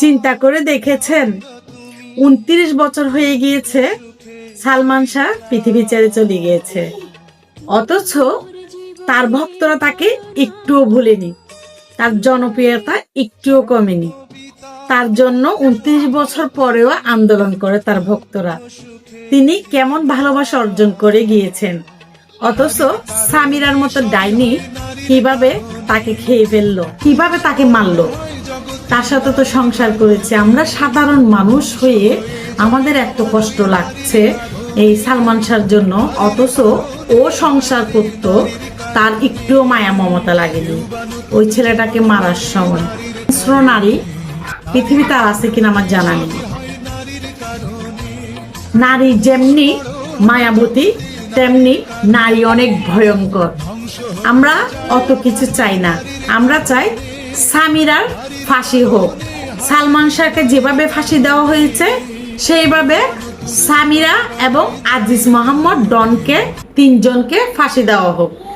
চিন্তা করে দেখেছেন 29 বছর হয়ে গিয়েছে সালমান শাহ পৃথিবী ছেড়ে চলে গিয়েছে, অথচ তার ভক্তরা তাকে একটুও ভুলেনি, তার জনপ্রিয়তা একটুও কমেনি। তার জন্য 29 বছর পরেও আন্দোলন করে তার ভক্তরা। তিনি কেমন ভালোবাসা অর্জন করে গিয়েছেন, অথচ সামিরার মতো ডাইনি কিভাবে তাকে খেয়ে ফেললো, কিভাবে তাকে মারলো। তার সাথে তো সংসার করেছে। আমরা সাধারণ মানুষ হয়ে আমাদের এত কষ্ট লাগছে এই সালমান শাহর জন্য, অথচ ও সংসার করতো, তার একটুও মায়া মমতা লাগেনি ওই ছেলেটাকে মারার সময়। নারী পৃথিবীতে আর আছে কিনা আমার জানা নেই। নারী যেমনি মায়াবতী তেমনি নারী অনেক ভয়ঙ্কর। আমরা অত কিছু চাই না, আমরা চাই সামিরার ফাঁসি হোক। সালমান শাহকে যেভাবে ফাঁসি দেওয়া হয়েছে সেইভাবে সামিরা এবং আজিজ মোহাম্মদ ডনকে, তিনজনকে ফাঁসি দেওয়া হোক।